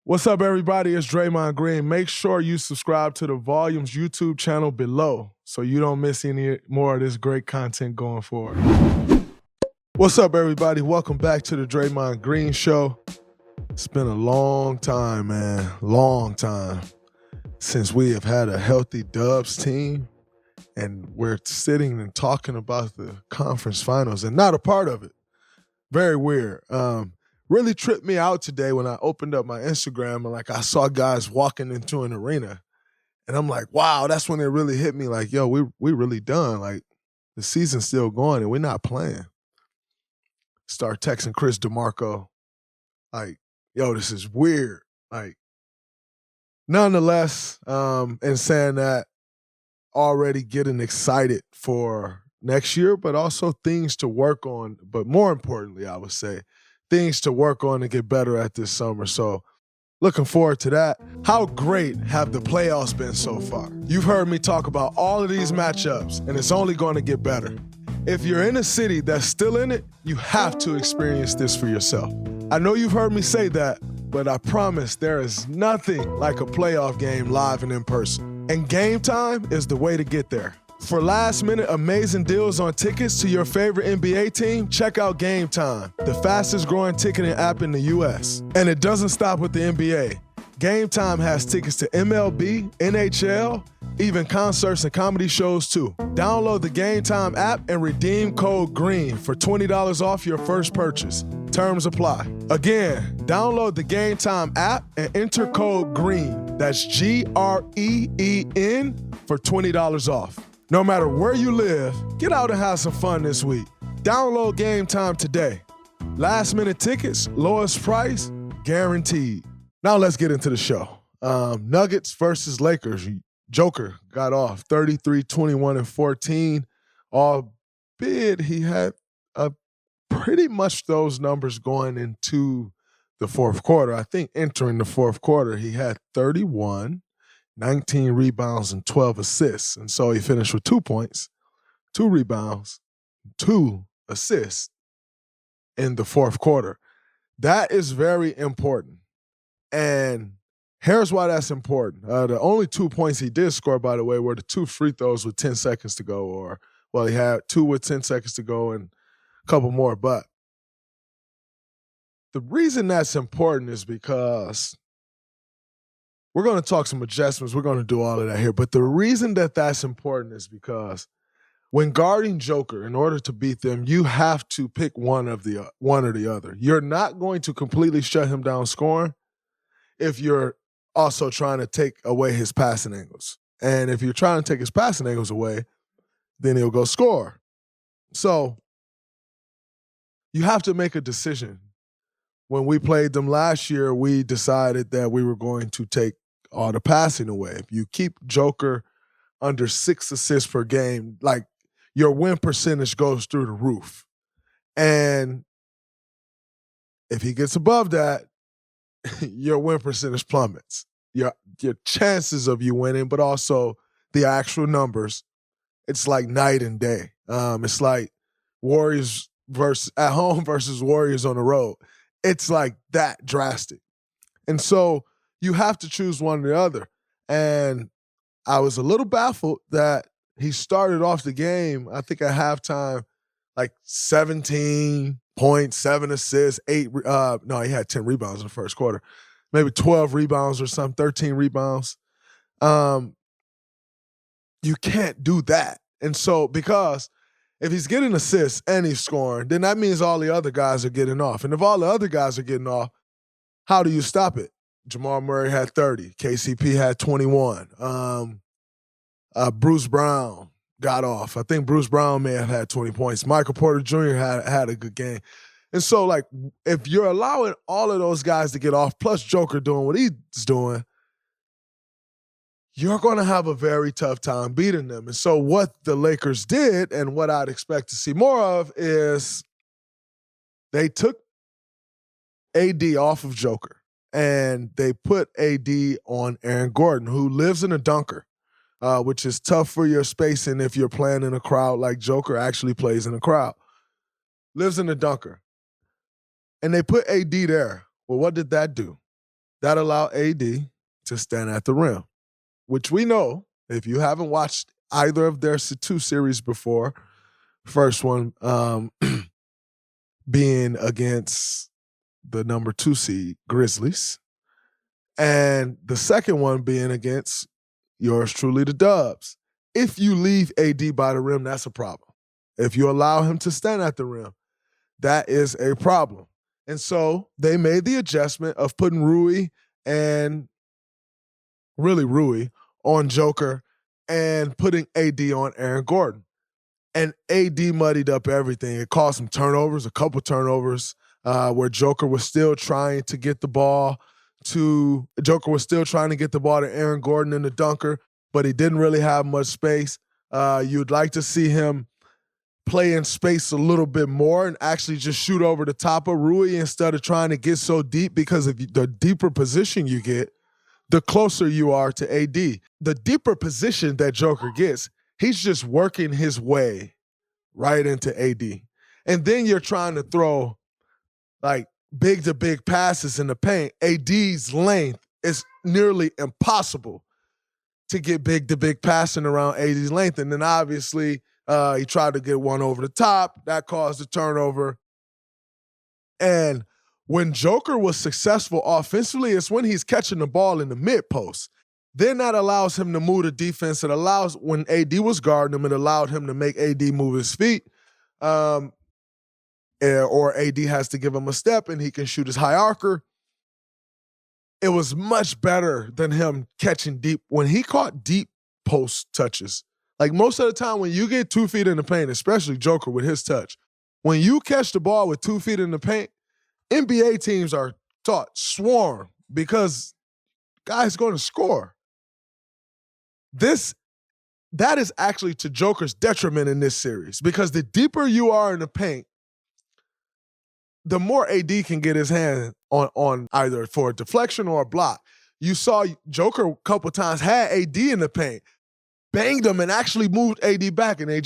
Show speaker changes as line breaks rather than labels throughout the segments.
What's up, everybody? It's Draymond Green. Make sure you subscribe to the Volumes YouTube channel below so you don't miss any more of this great content going forward. What's up, everybody? Welcome back to the Draymond Green Show. It's been a long time, man. Long time since we have had a healthy Dubs team, and we're sitting and talking about the conference finals and not a part of it. Very weird. Really tripped me out today when I opened up my Instagram and I saw guys walking into an arena, and I'm like, wow, that's when it really hit me. Like, yo, we really done. Like, the season's still going and we're not playing. Start texting Chris DeMarco, like, yo, this is weird. Like, nonetheless, in saying that, already getting excited for next year, but also things to work on. But more importantly, I would say, things to work on and get better at this summer. So looking forward to that. How great have the playoffs been so far? You've heard me talk about all of these matchups, and it's only going to get better. If you're in a city that's still in it, you have to experience this for yourself. I know you've heard me say that, but I promise there is nothing like a playoff game live and in person. And Game Time is the way to get there. For last-minute amazing deals on tickets to your favorite NBA team, check out Game Time, the fastest-growing ticketing app in the U.S. And it doesn't stop with the NBA. Game Time has tickets to MLB, NHL, even concerts and comedy shows too. Download the Game Time app and redeem code GREEN for $20 off your first purchase. Terms apply. Again, download the Game Time app and enter code GREEN. That's GREEN for $20 off. No matter where you live, get out and have some fun this week. Download Game Time today. Last-minute tickets, lowest price, guaranteed. Now let's get into the show. Nuggets versus Lakers. Joker got off 33, 21, and 14. Albeit he had pretty much those numbers going into the fourth quarter. I think entering the fourth quarter, he had 31, 19 rebounds, and 12 assists. And so he finished with 2 points, 2 rebounds, 2 assists in the fourth quarter. That is very important. And here's why that's important. The only 2 points he did score, by the way, were the 2 free throws with 10 seconds to go. He had 2 with 10 seconds to go and a couple more. But the reason that's important is because we're going to talk some adjustments. We're going to do all of that here. But the reason that that's important is because when guarding Joker, in order to beat them, you have to pick one or the other. You're not going to completely shut him down scoring if you're also trying to take away his passing angles. And if you're trying to take his passing angles away, then he'll go score. So you have to make a decision. When we played them last year, we decided that we were going to take all the passing away. If you keep Joker under 6 assists per game, like, your win percentage goes through the roof. And if he gets above that, your win percentage plummets. Your chances of you winning, but also the actual numbers, it's like night and day. It's like Warriors at home versus Warriors on the road. It's like that drastic. And so you have to choose one or the other. And I was a little baffled that he started off the game, I think at halftime, like 17 points, 7 assists, 8. He had 10 rebounds in the first quarter, maybe 12 rebounds or something, 13 rebounds. You can't do that. And so, because if he's getting assists and he's scoring, then that means all the other guys are getting off. And if all the other guys are getting off, how do you stop it? Jamal Murray had 30. KCP had 21. Bruce Brown got off. I think Bruce Brown may have had 20 points. Michael Porter Jr. had a good game. And so, like, if you're allowing all of those guys to get off, plus Joker doing what he's doing, you're going to have a very tough time beating them. And so what the Lakers did, and what I'd expect to see more of, is they took AD off of Joker, and they put AD on Aaron Gordon, who lives in a dunker, which is tough for your spacing if you're playing in a crowd like Joker actually plays in a crowd. Lives in a dunker. And they put AD there. Well, what did that do? that allow AD to stand at the rim, which we know, if you haven't watched either of their two series before, first one being against the number 2 seed Grizzlies, and the second one being against yours truly, the Dubs. If you leave AD by the rim, that's a problem. If you allow him to stand at the rim, that is a problem. And so they made the adjustment of putting Rui on Joker and putting AD on Aaron Gordon. And AD muddied up everything. It caused some turnovers, a couple turnovers, where Joker was still trying to get the ball to Aaron Gordon in the dunker, but he didn't really have much space. You'd like to see him play in space a little bit more and actually just shoot over the top of Rui instead of trying to get so deep, because if the deeper position you get, the closer you are to AD. The deeper position that Joker gets, he's just working his way right into AD. And then you're trying to throw like big-to-big passes in the paint. AD's length is nearly impossible to get big-to-big passing around AD's length. And then obviously he tried to get one over the top. That caused a turnover. And when Joker was successful offensively, it's when he's catching the ball in the mid-post. Then that allows him to move the defense. It allows, when AD was guarding him, it allowed him to make AD move his feet. Or AD has to give him a step and he can shoot his high arcer. It was much better than him catching deep. When he caught deep post touches, like most of the time when you get 2 feet in the paint, especially Joker with his touch, when you catch the ball with 2 feet in the paint, NBA teams are taught swarm because guy's going to score. That is actually to Joker's detriment in this series, because the deeper you are in the paint, the more AD can get his hand on either for a deflection or a block. You saw Joker a couple times had AD in the paint, banged him and actually moved AD back, and AD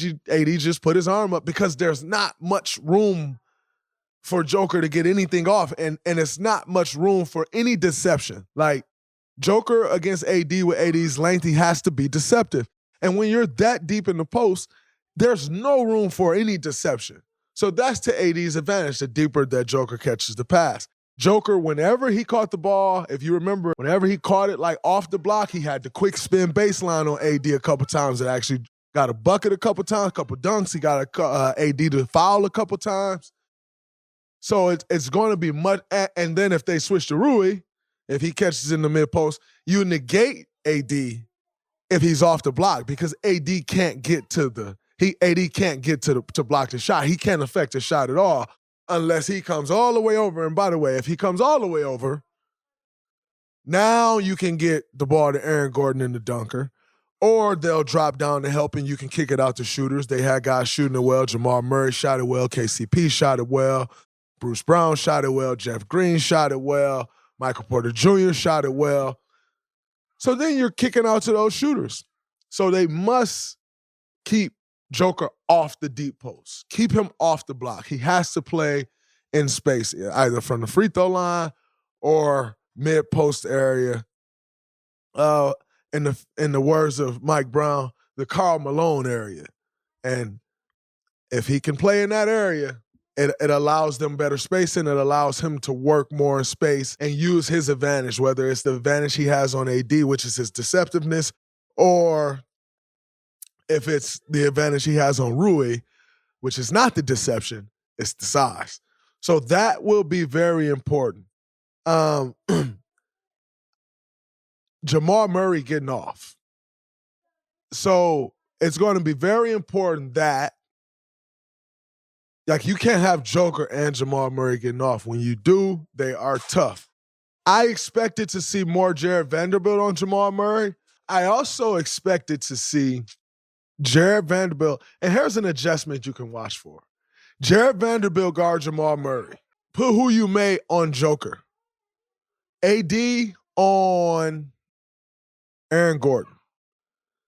just put his arm up because there's not much room for Joker to get anything off, and it's not much room for any deception. Like, Joker against AD with AD's length, he has to be deceptive. And when you're that deep in the post, there's no room for any deception. So that's to AD's advantage, the deeper that Joker catches the pass. Joker, whenever he caught the ball, if you remember, whenever he caught it like off the block, he had the quick spin baseline on AD a couple times. It actually got a bucket a couple times, a couple dunks. He got AD to foul a couple times. So it's going to be much. And then if they switch to Rui, if he catches in the mid post, you negate AD if he's off the block, because AD can't get to to block the shot. He can't affect the shot at all unless he comes all the way over. And by the way, if he comes all the way over, now you can get the ball to Aaron Gordon in the dunker, or they'll drop down to help and you can kick it out to shooters. They had guys shooting it well. Jamal Murray shot it well. KCP shot it well. Bruce Brown shot it well. Jeff Green shot it well. Michael Porter Jr. shot it well. So then you're kicking out to those shooters. So they must keep Joker off the deep post. Keep him off the block. He has to play in space, either from the free throw line or mid-post area. In the words of Mike Brown, the Karl Malone area. And if he can play in that area, it allows them better spacing. It allows him to work more in space and use his advantage, whether it's the advantage he has on AD, which is his deceptiveness, or if it's the advantage he has on Rui, which is not the deception, it's the size. So that will be very important. Jamal Murray getting off. So it's going to be very important that, like, you can't have Joker and Jamal Murray getting off. When you do, they are tough. I expected to see more Jared Vanderbilt on Jamal Murray. I also expected to see Jared Vanderbilt, and here's an adjustment you can watch for. Jared Vanderbilt guard Jamal Murray. Put who you may on Joker. AD on Aaron Gordon.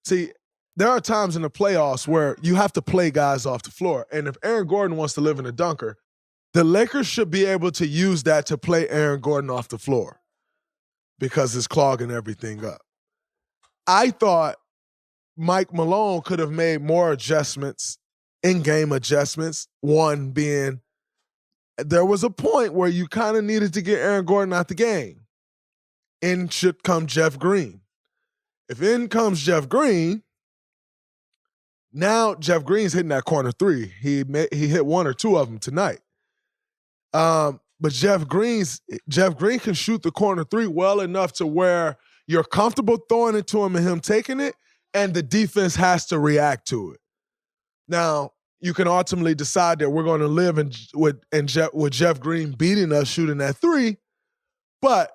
See, there are times in the playoffs where you have to play guys off the floor. And if Aaron Gordon wants to live in a dunker, the Lakers should be able to use that to play Aaron Gordon off the floor. because it's clogging everything up. I thought Mike Malone could have made more adjustments, in-game adjustments. One being, there was a point where you kind of needed to get Aaron Gordon out the game. In should come Jeff Green. If in comes Jeff Green, now Jeff Green's hitting that corner three. He hit one or two of them tonight. But Jeff Green can shoot the corner three well enough to where you're comfortable throwing it to him and him taking it, and the defense has to react to it. Now, you can ultimately decide that we're going to live with Jeff Green beating us shooting that three, but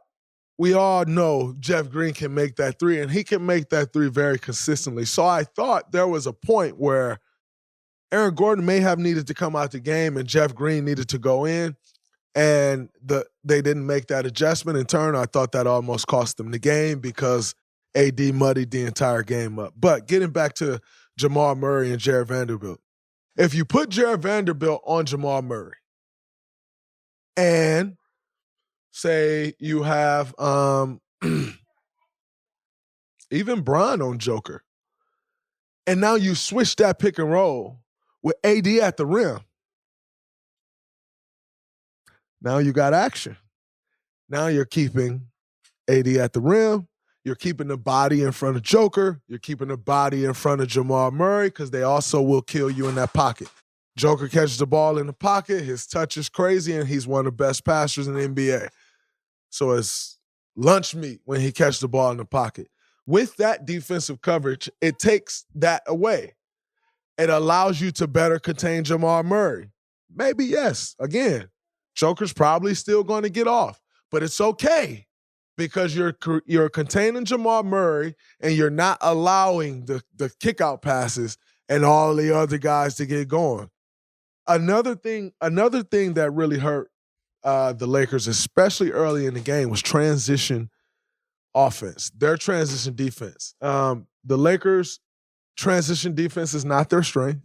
we all know Jeff Green can make that three, and he can make that three very consistently. So I thought there was a point where Aaron Gordon may have needed to come out the game and Jeff Green needed to go in, and they didn't make that adjustment. In turn, I thought that almost cost them the game because AD muddied the entire game up. But getting back to Jamal Murray and Jared Vanderbilt, if you put Jared Vanderbilt on Jamal Murray and say you have even Bron on Joker, and now you switch that pick and roll with AD at the rim, now you got action. Now you're keeping AD at the rim. You're keeping the body in front of Joker. You're keeping the body in front of Jamal Murray because they also will kill you in that pocket. Joker catches the ball in the pocket. His touch is crazy, and he's one of the best passers in the NBA. So it's lunch meat when he catches the ball in the pocket. With that defensive coverage, it takes that away. It allows you to better contain Jamal Murray. Maybe, yes. Again, Joker's probably still going to get off, but it's okay because you're containing Jamal Murray and you're not allowing the kick-out passes and all the other guys to get going. Another thing that really hurt the Lakers, especially early in the game, was transition offense, their transition defense. The Lakers' transition defense is not their strength,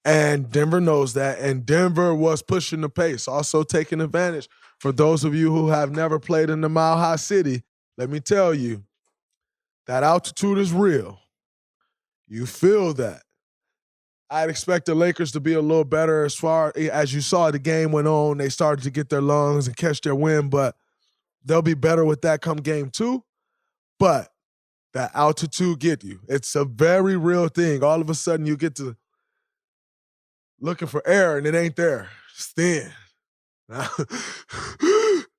and Denver knows that, and Denver was pushing the pace, also taking advantage. For those of you who have never played in the Mile High City, let me tell you, that altitude is real. You feel that. I'd expect the Lakers to be a little better as far as you saw the game went on. They started to get their lungs and catch their wind, but they'll be better with that come game 2. But that altitude get you. It's a very real thing. All of a sudden you get to looking for air and it ain't there. It's thin.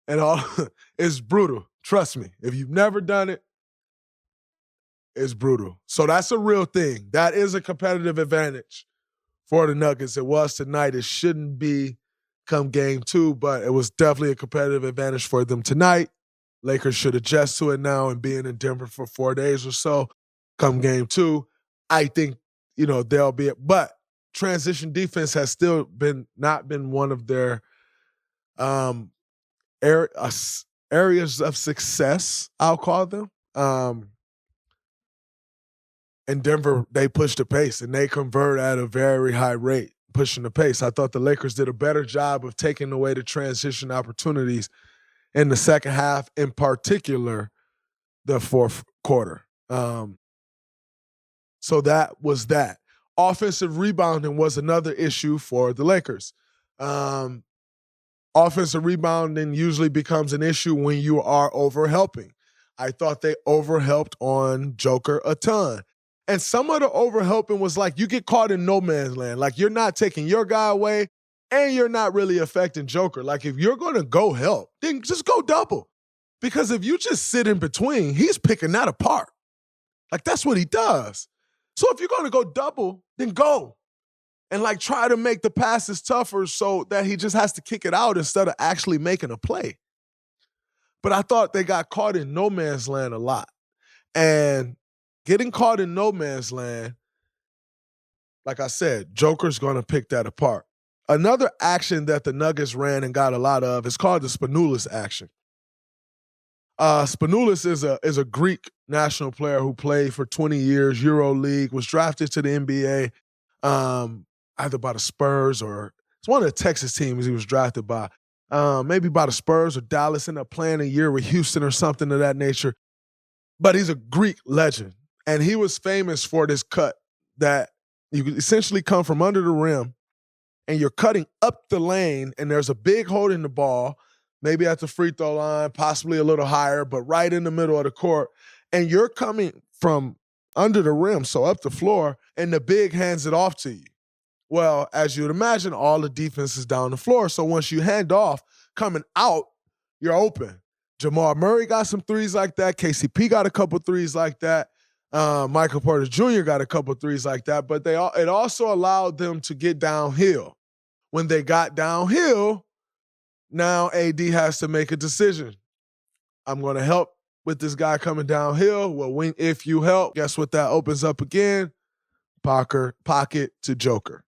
And it's brutal. Trust me. If you've never done it, it's brutal. So that's a real thing. That is a competitive advantage for the Nuggets. It was tonight. It shouldn't be come game 2, but it was definitely a competitive advantage for them tonight. Lakers should adjust to it now, and being in Denver for 4 days or so come game 2, I think, they'll be it. But transition defense has still not been one of their areas of success, I'll call them. In Denver, they push the pace, and they convert at a very high rate, pushing the pace. I thought the Lakers did a better job of taking away the transition opportunities in the second half, in particular, the fourth quarter. So that was that. Offensive rebounding was another issue for the Lakers. Offensive rebounding usually becomes an issue when you are overhelping. I thought they overhelped on Joker a ton. And some of the overhelping was like you get caught in no man's land. Like you're not taking your guy away and you're not really affecting Joker. Like if you're going to go help, then just go double. Because if you just sit in between, he's picking that apart. Like that's what he does. So if you're going to go double, then go. And like try to make the passes tougher so that he just has to kick it out instead of actually making a play. But I thought they got caught in no man's land a lot. And getting caught in no man's land, like I said, Joker's going to pick that apart. Another action that the Nuggets ran and got a lot of is called the Spanoulis action. Spanoulis is a Greek national player who played for 20 years, EuroLeague, was drafted to the NBA either by the Spurs or it's one of the Texas teams he was drafted by. maybe by the Spurs or Dallas, end up playing a year with Houston or something of that nature. But he's a Greek legend. And he was famous for this cut that you essentially come from under the rim and you're cutting up the lane and there's a big hole in the ball, maybe at the free throw line, possibly a little higher, but right in the middle of the court. And you're coming from under the rim, so up the floor, and the big hands it off to you. Well, as you would imagine, all the defense is down the floor. So once you hand off, coming out, you're open. Jamal Murray got some threes like that. KCP got a couple threes like that. Michael Porter Jr. got a couple threes like that. But it also allowed them to get downhill. When they got downhill, now AD has to make a decision. I'm going to help with this guy coming downhill. Well, if you help, guess what that opens up again? Pocket to Joker.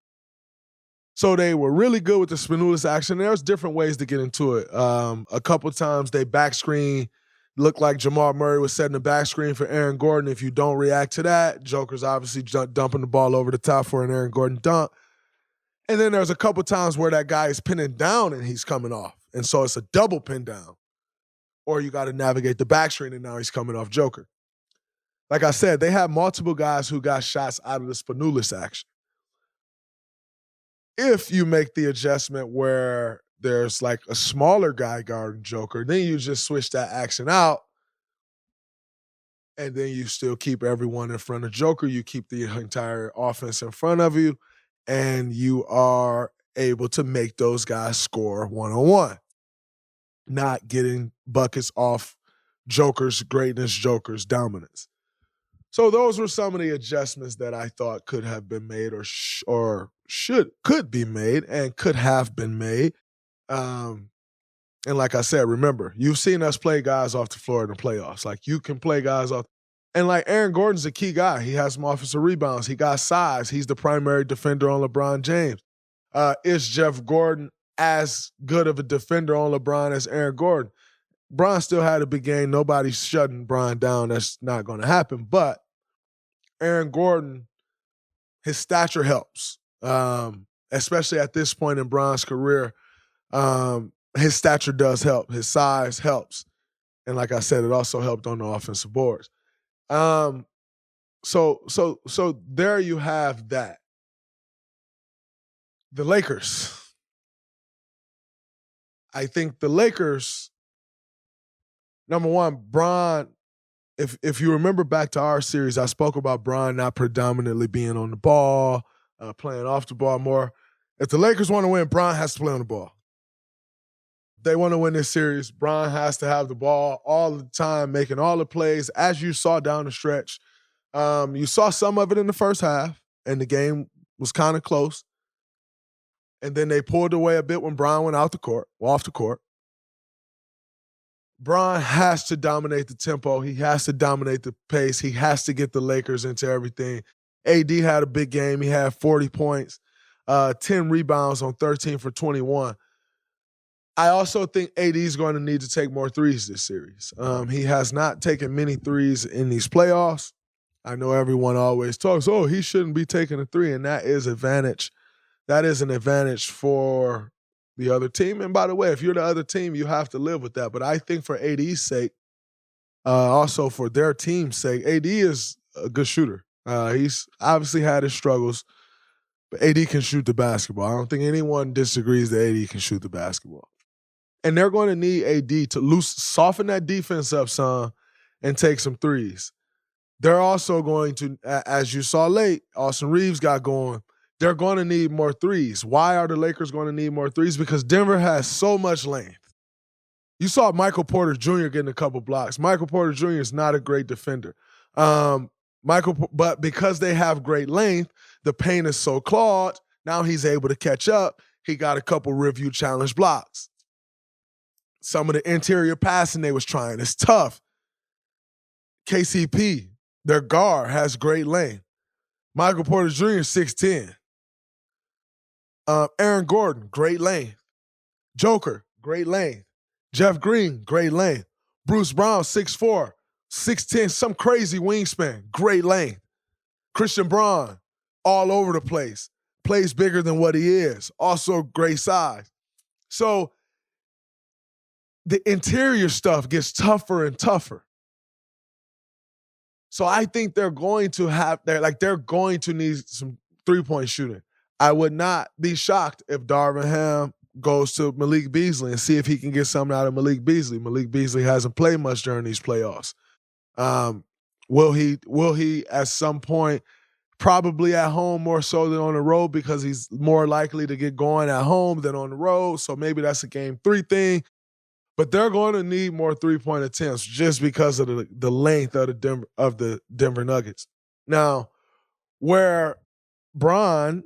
So they were really good with the Spanulis action. There's different ways to get into it. A couple times they back screen, looked like Jamal Murray was setting the back screen for Aaron Gordon. If you don't react to that, Joker's obviously dumping the ball over the top for an Aaron Gordon dunk. And then there's a couple times where that guy is pinning down and he's coming off. And so it's a double pin down. Or you got to navigate the back screen and now he's coming off Joker. Like I said, they have multiple guys who got shots out of the Spanulis action. If you make the adjustment where there's like a smaller guy guarding Joker, then you just switch that action out and then you still keep everyone in front of Joker. You keep the entire offense in front of you and you are able to make those guys score one-on-one, not getting buckets off Joker's greatness, Joker's dominance. So those were some of the adjustments that I thought could have been made could be made and could have been made. And like I said, remember, you've seen us play guys off the floor in the playoffs. Like you can play guys off. And like Aaron Gordon's a key guy. He has some offensive rebounds. He got size. He's the primary defender on LeBron James. Is Jeff Gordon as good of a defender on LeBron as Aaron Gordon? Bron still had a big game. Nobody's shutting Bron down. That's not going to happen. But Aaron Gordon, his stature helps, especially at this point in Bron's career. His stature does help. His size helps. And like I said, it also helped on the offensive boards. So there you have that. The Lakers. I think the Lakers, number one, Bron, if you remember back to our series, I spoke about Bron not predominantly being on the ball, playing off the ball more. If the Lakers want to win, Bron has to play on the ball. If they want to win this series, Bron has to have the ball all the time, making all the plays, as you saw down the stretch. You saw some of it in the first half, and the game was kind of close. And then they pulled away a bit when Bron went off the court. Bron has to dominate the tempo. He has to dominate the pace. He has to get the Lakers into everything. AD had a big game. He had 40 points, 10 rebounds on 13 for 21. I also think AD is going to need to take more threes this series. He has not taken many threes in these playoffs. I know everyone always talks, he shouldn't be taking a three, and that is advantage. That is an advantage for the other team. And by the way, if you're the other team, you have to live with that. But I think for AD's sake, also for their team's sake, AD is a good shooter. He's obviously had his struggles, but AD can shoot the basketball. I don't think anyone disagrees that AD can shoot the basketball. And they're going to need AD to soften that defense up some and take some threes. They're also going to, as you saw late, Austin Reeves got going. They're going to need more threes. Why are the Lakers going to need more threes? Because Denver has so much length. You saw Michael Porter Jr. getting a couple blocks. Michael Porter Jr. is not a great defender. But because they have great length, the paint is so clawed, now he's able to catch up. He got a couple review challenge blocks. Some of the interior passing they was trying is tough. KCP, their guard, has great length. Michael Porter Jr. is 6'10". Aaron Gordon, great length. Joker, great length. Jeff Green, great length. Bruce Brown, 6'4", 6'10", some crazy wingspan, great length. Christian Braun, all over the place, plays bigger than what he is, also great size. So the interior stuff gets tougher and tougher. So I think they're going to need some three-point shooting. I would not be shocked if Darvin Ham goes to Malik Beasley and see if he can get something out of Malik Beasley. Malik Beasley hasn't played much during these playoffs. Will he at some point, probably at home more so than on the road, because he's more likely to get going at home than on the road. So maybe that's a game 3 thing. But they're going to need more three-point attempts just because of the length of the Denver Nuggets. Now, where Bron,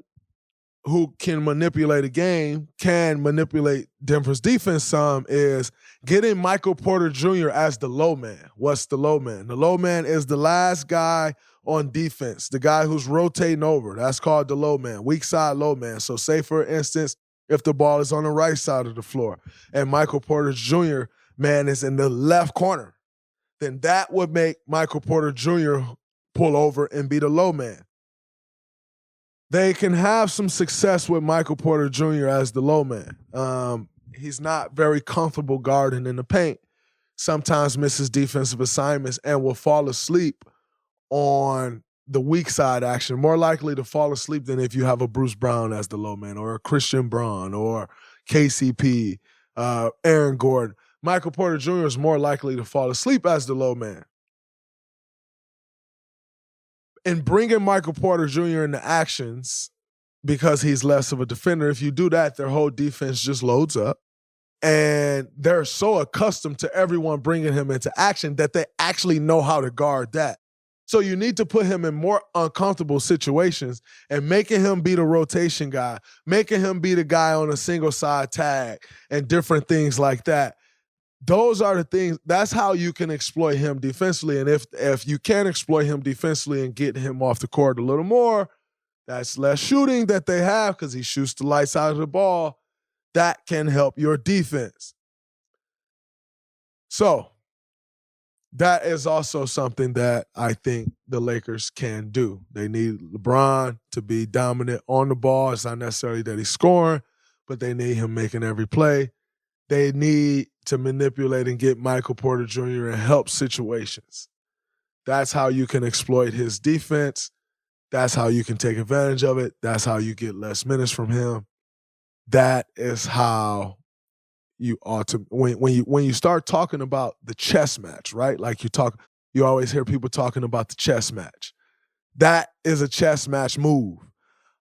who can manipulate a game, can manipulate Denver's defense some, is getting Michael Porter Jr. as the low man. What's the low man? The low man is the last guy on defense, the guy who's rotating over. That's called the low man, weak side low man. So say, for instance, if the ball is on the right side of the floor and Michael Porter Jr., man, is in the left corner, then that would make Michael Porter Jr. pull over and be the low man. They can have some success with Michael Porter Jr. as the low man. He's not very comfortable guarding in the paint, sometimes misses defensive assignments, and will fall asleep on the weak side action, more likely to fall asleep than if you have a Bruce Brown as the low man, or a Christian Braun, or KCP, Aaron Gordon. Michael Porter Jr. is more likely to fall asleep as the low man. And bringing Michael Porter Jr. into actions, because he's less of a defender, if you do that, their whole defense just loads up. And they're so accustomed to everyone bringing him into action that they actually know how to guard that. So you need to put him in more uncomfortable situations and making him be the rotation guy, making him be the guy on a single side tag and different things like that. Those are the things, that's how you can exploit him defensively. And if you can exploit him defensively and get him off the court a little more, that's less shooting that they have because he shoots the lights out of the ball. That can help your defense. So that is also something that I think the Lakers can do. They need LeBron to be dominant on the ball. It's not necessarily that he's scoring, but they need him making every play. They need to manipulate and get Michael Porter Jr. in help situations. That's how you can exploit his defense. That's how you can take advantage of it. That's how you get less minutes from him. That is how you ought to, when you start talking about the chess match, right? Like you always hear people talking about the chess match. That is a chess match move.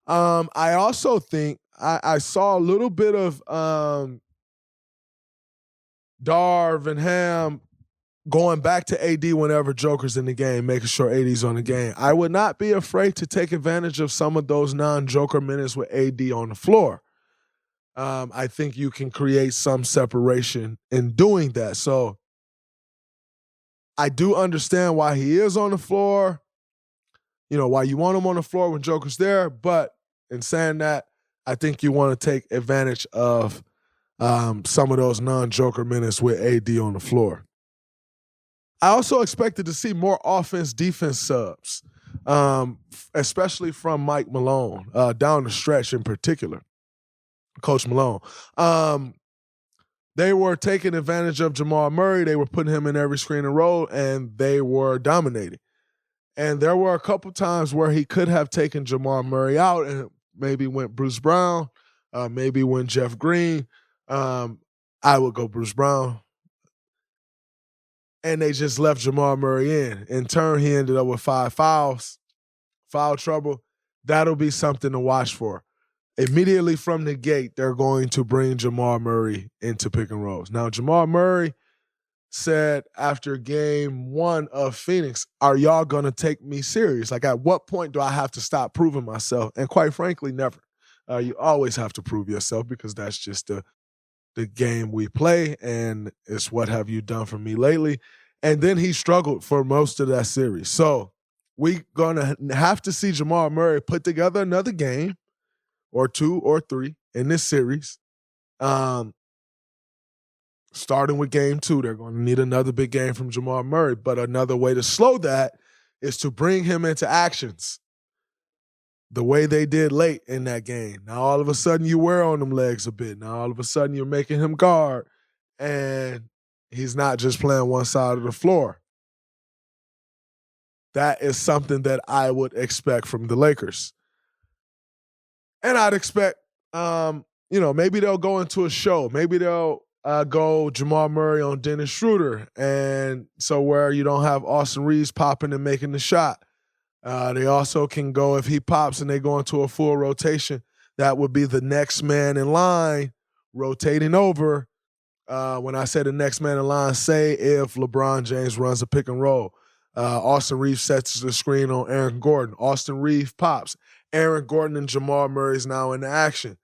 I also think I saw a little bit of Darvin Ham going back to AD whenever Joker's in the game, making sure AD's on the game. I would not be afraid to take advantage of some of those non-Joker minutes with AD on the floor. I think you can create some separation in doing that. So I do understand why he is on the floor, why you want him on the floor when Joker's there. But in saying that, I think you want to take advantage of some of those non-Joker minutes with AD on the floor. I also expected to see more offense-defense subs, especially from Mike Malone, down the stretch in particular. Coach Malone. They were taking advantage of Jamal Murray. They were putting him in every screen and roll, and they were dominating. And there were a couple times where he could have taken Jamal Murray out and maybe went Bruce Brown, maybe went Jeff Green. I would go Bruce Brown. And they just left Jamal Murray in. In turn, he ended up with 5 fouls, foul trouble. That'll be something to watch for. Immediately from the gate, they're going to bring Jamal Murray into pick and rolls. Now, Jamal Murray said after game 1 of Phoenix, are y'all going to take me serious? Like, at what point do I have to stop proving myself? And quite frankly, never. You always have to prove yourself because that's just the game we play, and it's what have you done for me lately. And then he struggled for most of that series. So we're going to have to see Jamal Murray put together another game, or 2 or 3 in this series. Starting with game 2, they're going to need another big game from Jamal Murray. But another way to slow that is to bring him into actions the way they did late in that game. Now, all of a sudden, you wear on them legs a bit. Now, all of a sudden, you're making him guard. and he's not just playing one side of the floor. That is something that I would expect from the Lakers. And I'd expect, maybe they'll go into a show. Maybe they'll go Jamal Murray on Dennis Schroeder. And so where you don't have Austin Reeves popping and making the shot. They also can go, if he pops and they go into a full rotation, that would be the next man in line rotating over. When I say the next man in line, say if LeBron James runs a pick and roll, Austin Reeves sets the screen on Aaron Gordon. Austin Reeves pops. Aaron Gordon and Jamal Murray is now in action.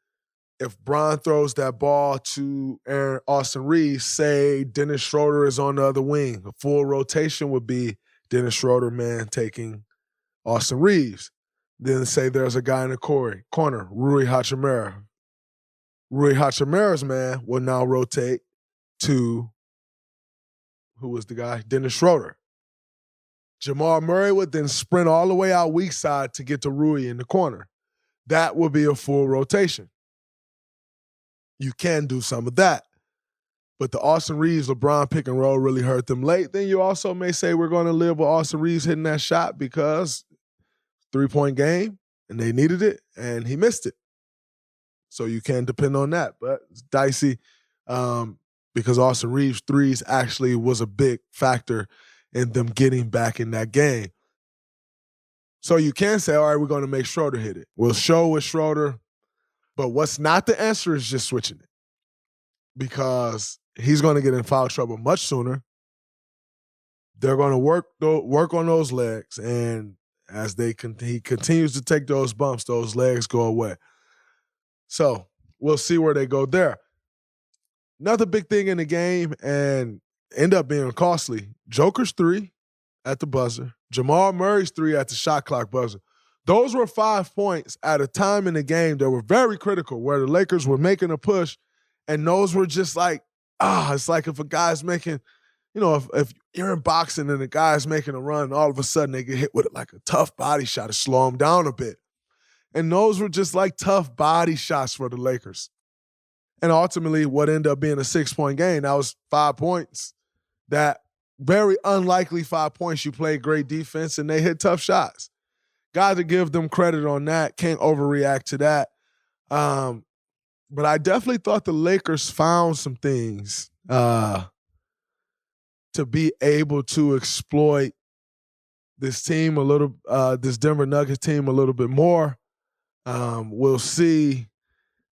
If Bron throws that ball to Austin Reeves, say Dennis Schroeder is on the other wing. A full rotation would be Dennis Schroeder, man, taking Austin Reeves. Then say there's a guy in the corner, Rui Hachimura. Rui Hachimura's man will now rotate to, who was the guy? Dennis Schroeder. Jamal Murray would then sprint all the way out weak side to get to Rui in the corner. That would be a full rotation. You can do some of that. But the Austin Reeves, LeBron pick and roll really hurt them late. Then you also may say we're going to live with Austin Reeves hitting that shot because 3-point game and they needed it and he missed it. So you can depend on that. But it's dicey because Austin Reeves' threes actually was a big factor in them getting back in that game. So you can say, all right, we're going to make Schroeder hit it. We'll show with Schroeder. But what's not the answer is just switching it. Because he's going to get in foul trouble much sooner. They're going to work on those legs. And as he continues to take those bumps, those legs go away. So we'll see where they go there. Another big thing in the game, and end up being costly, Joker's 3 at the buzzer, Jamal Murray's 3 at the shot clock buzzer. Those were 5 points at a time in the game that were very critical, where the Lakers were making a push, and those were just like, it's like if a guy's making, if you're in boxing and a guy's making a run, all of a sudden they get hit with like a tough body shot to slow him down a bit. And those were just like tough body shots for the Lakers. And ultimately, what ended up being a 6-point game, that was 5 points. That very unlikely 5 points. You played great defense and they hit tough shots. Got to give them credit on that. Can't overreact to that. But I definitely thought the Lakers found some things to be able to exploit this team this Denver Nuggets team a little bit more. We'll see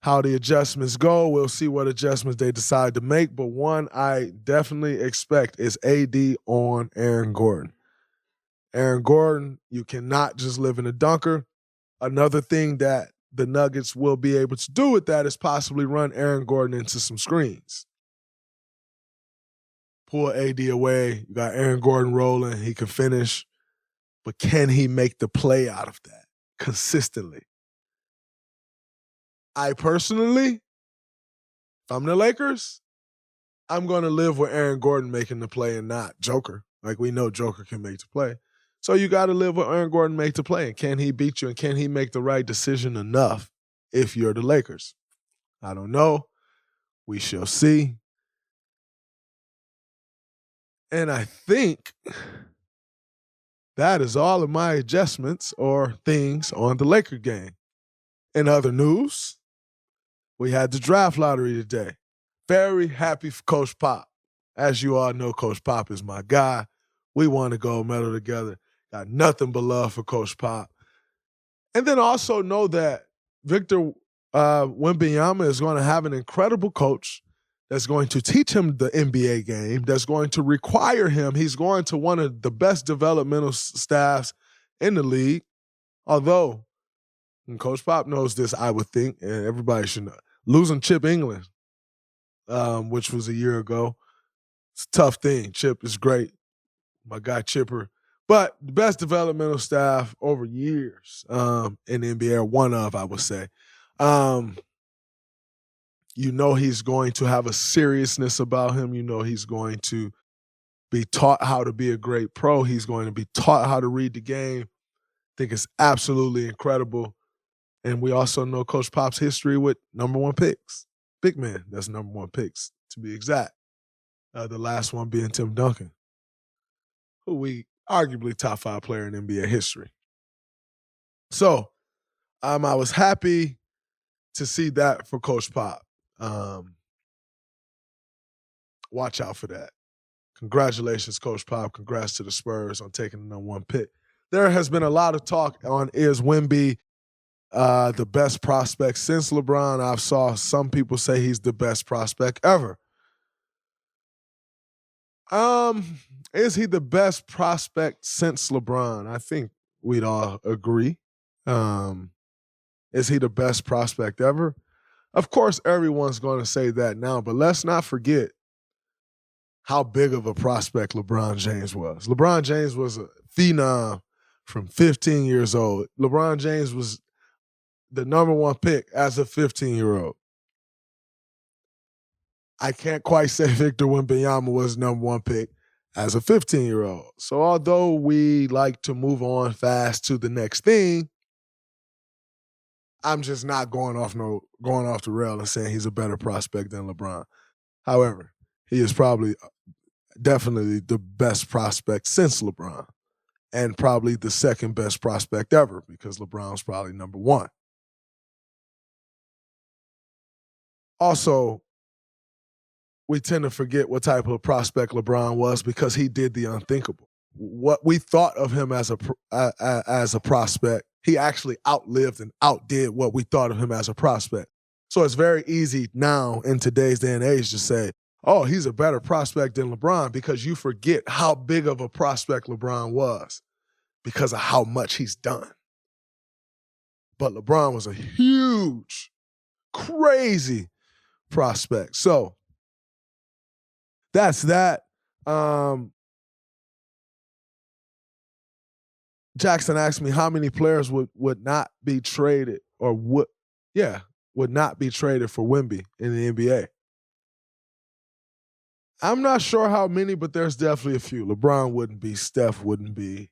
how the adjustments go. We'll see what adjustments they decide to make. But one I definitely expect is AD on Aaron Gordon. Aaron Gordon, you cannot just live in a dunker. Another thing that the Nuggets will be able to do with that is possibly run Aaron Gordon into some screens. Pull AD away. You got Aaron Gordon rolling. He can finish. But can he make the play out of that consistently? I personally, if I'm the Lakers, I'm going to live with Aaron Gordon making the play and not Joker. Like we know Joker can make the play. So you got to live with Aaron Gordon make the play. And can he beat you and can he make the right decision enough if you're the Lakers? I don't know. We shall see. And I think that is all of my adjustments or things on the Laker game. In other news, we had the draft lottery today. Very happy for Coach Pop. As you all know, Coach Pop is my guy. We won a gold medal together. Got nothing but love for Coach Pop. And then also know that Victor Wembanyama is going to have an incredible coach that's going to teach him the NBA game, that's going to require him. He's going to one of the best developmental staffs in the league. Although, and Coach Pop knows this, I would think, and everybody should know, losing Chip England, which was a year ago, it's a tough thing. Chip is great. My guy Chipper. But the best developmental staff over years in the NBA, or one of, I would say. You know he's going to have a seriousness about him. You know he's going to be taught how to be a great pro. He's going to be taught how to read the game. I think it's absolutely incredible. And we also know Coach Pop's history with number one picks. Big man, that's number one picks, to be exact. The last one being Tim Duncan, who we arguably top 5 player in NBA history. So I was happy to see that for Coach Pop. Watch out for that. Congratulations, Coach Pop. Congrats to the Spurs on taking the #1 pick. There has been a lot of talk on is Wemby the best prospect since LeBron. I've saw some people say he's the best prospect ever. Is he the best prospect since LeBron? I think we'd all agree. Is he the best prospect ever? Of course, everyone's going to say that now, but let's not forget how big of a prospect LeBron James was. LeBron James was a phenom from 15 years old. LeBron James was the #1 pick as a 15-year-old. I can't quite say Victor Wembanyama was #1 pick as a 15-year-old. So although we like to move on fast to the next thing, I'm just not going off the rail and saying he's a better prospect than LeBron. However, he is probably definitely the best prospect since LeBron, and probably the second best prospect ever because LeBron's probably #1. Also, we tend to forget what type of prospect LeBron was because he did the unthinkable. What we thought of him as a prospect, he actually outlived and outdid what we thought of him as a prospect. So it's very easy now in today's day and age to say, oh, he's a better prospect than LeBron, because you forget how big of a prospect LeBron was because of how much he's done. But LeBron was a huge, crazy prospect. So that's that. Jackson asked me how many players would not be traded or would not be traded for Wemby in the NBA. I'm not sure how many, but there's definitely a few. LeBron wouldn't be. Steph wouldn't be.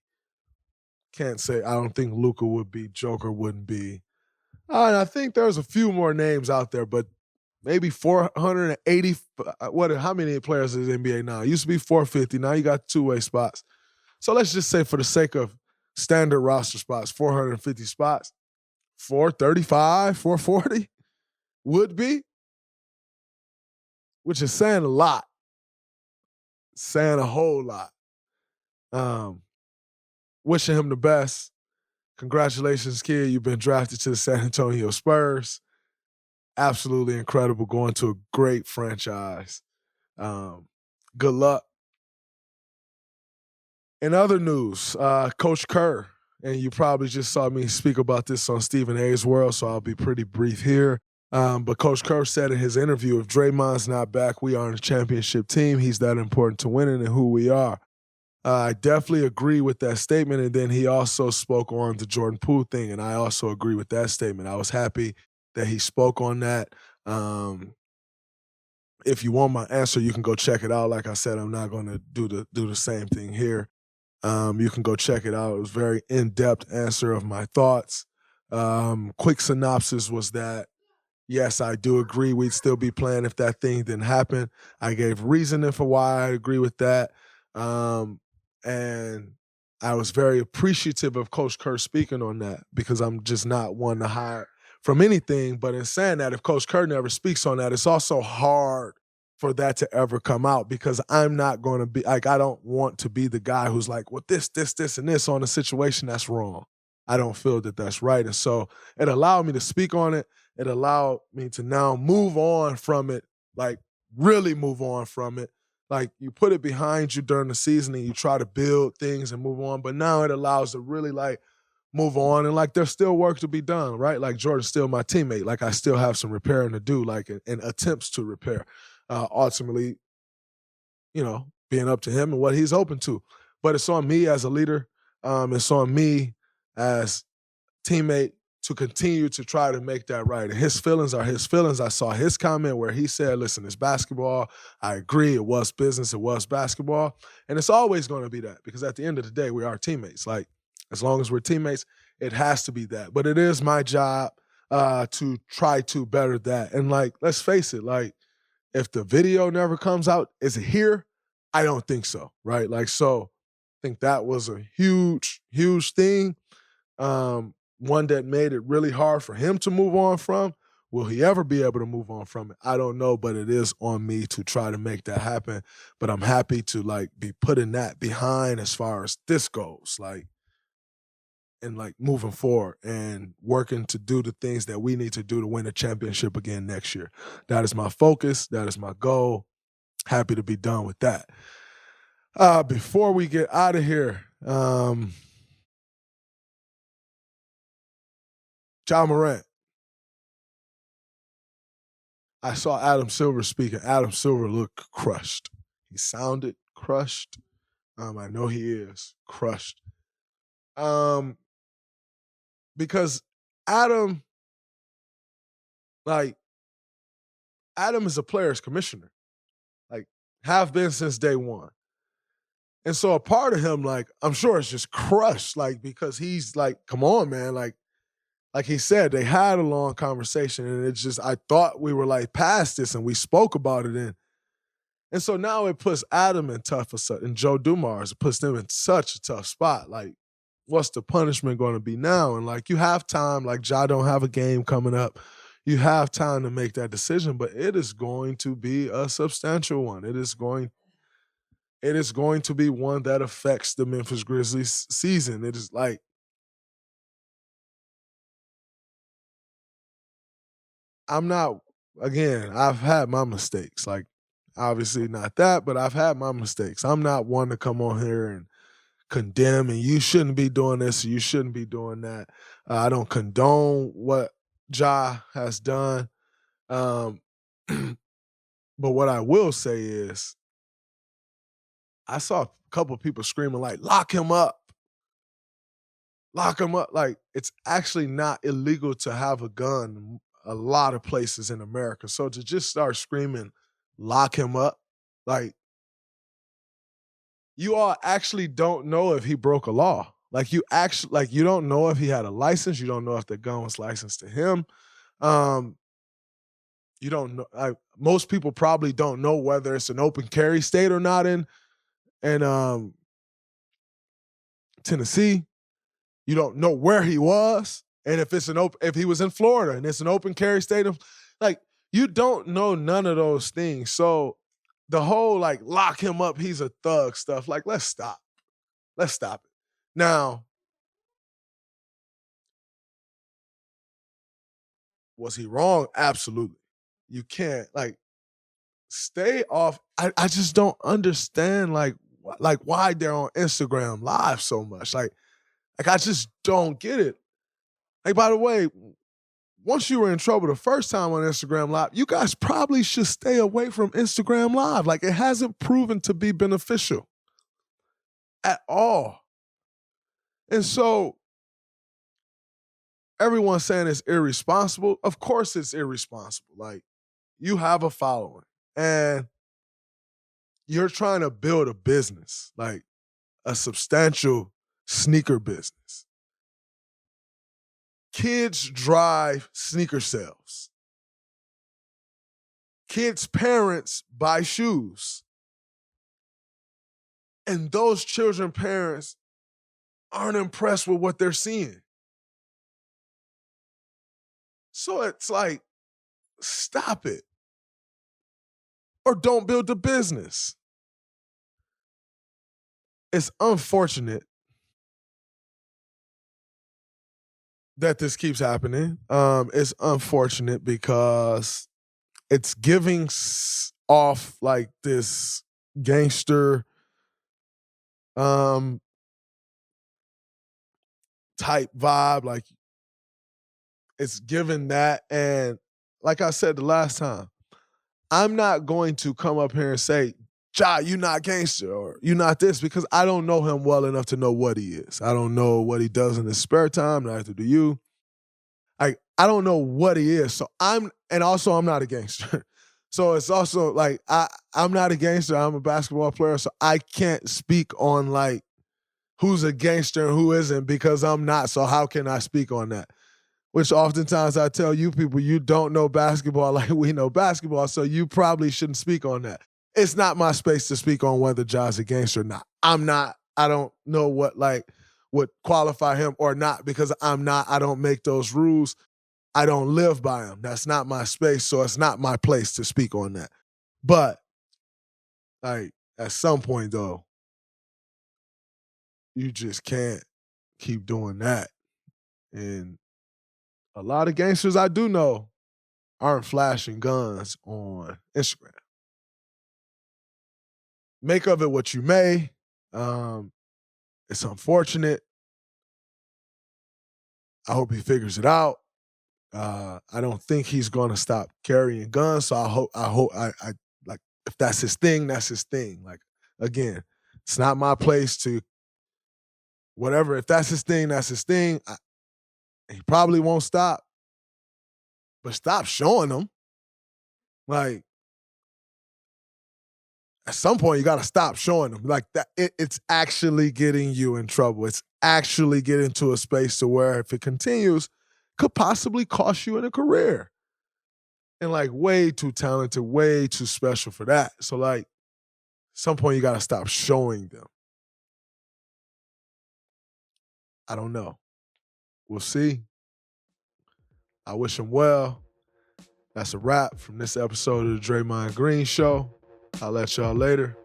Can't say. I don't think Luka would be. Joker wouldn't be. And I think there's a few more names out there, but maybe 480. How many players is the NBA now? It used to be 450. Now you got two-way spots. So let's just say, for the sake of standard roster spots, 450 spots, 435, 440 would be, which is saying a lot. Saying a whole lot. Wishing him the best. Congratulations, kid. You've been drafted to the San Antonio Spurs. Absolutely incredible. Going to a great franchise. Good luck. In other news, Coach Kerr, and you probably just saw me speak about this on Stephen A's World, so I'll be pretty brief here. But Coach Kerr said in his interview, if Draymond's not back, we aren't a championship team. He's that important to winning and who we are. I definitely agree with that statement. And then he also spoke on the Jordan Poole thing, and I also agree with that statement. I was happy that he spoke on that. If you want my answer, you can go check it out. Like I said, I'm not going to do the same thing here. You can go check it out. It was a very in-depth answer of my thoughts. Quick synopsis was that, yes, I do agree we'd still be playing if that thing didn't happen. I gave reasoning for why I agree with that. And I was very appreciative of Coach Kerr speaking on that, because I'm just not one to hide from anything. But in saying that, if Coach Kerr never speaks on that, it's also hard for that to ever come out, because I'm not going to be like, I don't want to be the guy who's like, well, this, and this on a situation that's wrong. I don't feel that that's right. And so it allowed me to speak on it. It allowed me to now move on from it, like really move on from it. Like, you put it behind you during the season and you try to build things and move on. But now it allows to really like move on. And like, there's still work to be done, right? Like, Jordan's still my teammate. Like, I still have some repairing to do, like in attempts to repair. Ultimately, being up to him and what he's open to. But it's on me as a leader. It's on me as teammate to continue to try to make that right. And his feelings are his feelings. I saw his comment where he said, listen, it's basketball. I agree. It was business. It was basketball. And it's always going to be that, because at the end of the day, we are teammates. Like, as long as we're teammates, it has to be that. But it is my job to try to better that. And like, let's face it, like, If the video never comes out, is it here? I don't think so, right? Like, so I think that was a huge, huge thing. One that made it really hard for him to move on from. Will he ever be able to move on from it? I don't know, but it is on me to try to make that happen. But I'm happy to like be putting that behind as far as this goes, like, and like moving forward and working to do the things that we need to do to win a championship again next year. That is my focus. That is my goal. Happy to be done with that. Before we get out of here, Ja Morant. I saw Adam Silver speaking. Adam Silver looked crushed. He sounded crushed. I know he is crushed. Because Adam is a player's commissioner. Like, have been since day one. And so a part of him, like, I'm sure it's just crushed, like, because he's like, come on, man. Like he said, they had a long conversation, and it's just, I thought we were like past this and we spoke about it. And so now it puts Adam in and Joe Dumars, it puts them in such a tough spot. Like, what's the punishment going to be now? And like, you have time, like Ja don't have a game coming up. You have time to make that decision, but it is going to be a substantial one. It is going to be one that affects the Memphis Grizzlies season. It is like, I've had my mistakes. Like, obviously not that, but I've had my mistakes. I'm not one to come on here and condemn and you shouldn't be doing this or you shouldn't be doing that. I don't condone what Ja has done. But what I will say is I saw a couple of people screaming like, lock him up. Lock him up. Like, it's actually not illegal to have a gun a lot of places in America. So to just start screaming, lock him up, like, you all actually don't know if he broke a law. Like, you don't know if he had a license. You don't know if the gun was licensed to him. You don't know. Most people probably don't know whether it's an open carry state or not in Tennessee. You don't know where he was, and if he was in Florida and it's an open carry state, like, you don't know none of those things. So the whole like lock him up, he's a thug stuff. Like, let's stop it. Now, was he wrong? Absolutely. You can't like stay off. I just don't understand like why they're on Instagram Live so much. Like I just don't get it. Like, by the way, once you were in trouble the first time on Instagram Live, you guys probably should stay away from Instagram Live. Like, it hasn't proven to be beneficial at all. And so everyone's saying it's irresponsible. Of course it's irresponsible. Like, you have a following and you're trying to build a business, like a substantial sneaker business. Kids drive sneaker sales. Kids' parents buy shoes. And those children parents aren't impressed with what they're seeing. So it's like, stop it. Or don't build the business. It's unfortunate that this keeps happening. It's unfortunate because it's giving off like this gangster type vibe. Like, it's giving that. And like I said the last time, I'm not going to come up here and say, Ja, you not gangster or you not this, because I don't know him well enough to know what he is. I don't know what he does in his spare time, neither do you. I don't know what he is. So I'm not a gangster. So it's also like I'm not a gangster. I'm a basketball player. So I can't speak on like who's a gangster and who isn't because I'm not. So how can I speak on that? which oftentimes I tell you people, you don't know basketball like we know basketball, so you probably shouldn't speak on that. It's not my space to speak on whether Ja's a gangster or not. I'm not. I don't know what would qualify him or not because I'm not. I don't make those rules. I don't live by them. That's not my space, so it's not my place to speak on that. But like at some point though, you just can't keep doing that. And a lot of gangsters I do know aren't flashing guns on Instagram. Make of it what you may. It's unfortunate. I hope he figures it out. I don't think he's going to stop carrying guns. So I like if that's his thing, that's his thing. Like again, it's not my place to whatever. If that's his thing, that's his thing. He probably won't stop, but stop showing them. Like at some point, you got to stop showing them like that. It's actually getting you in trouble. It's actually getting to a space to where if it continues, could possibly cost you in a career. And like way too talented, way too special for that. So like, at some point you got to stop showing them. I don't know. We'll see. I wish him well. That's a wrap from this episode of the Draymond Green Show. I'll let y'all later.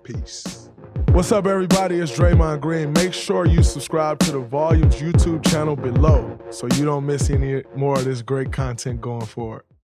Peace. What's up, everybody? It's Draymond Green. Make sure you subscribe to the Volumes YouTube channel below so you don't miss any more of this great content going forward.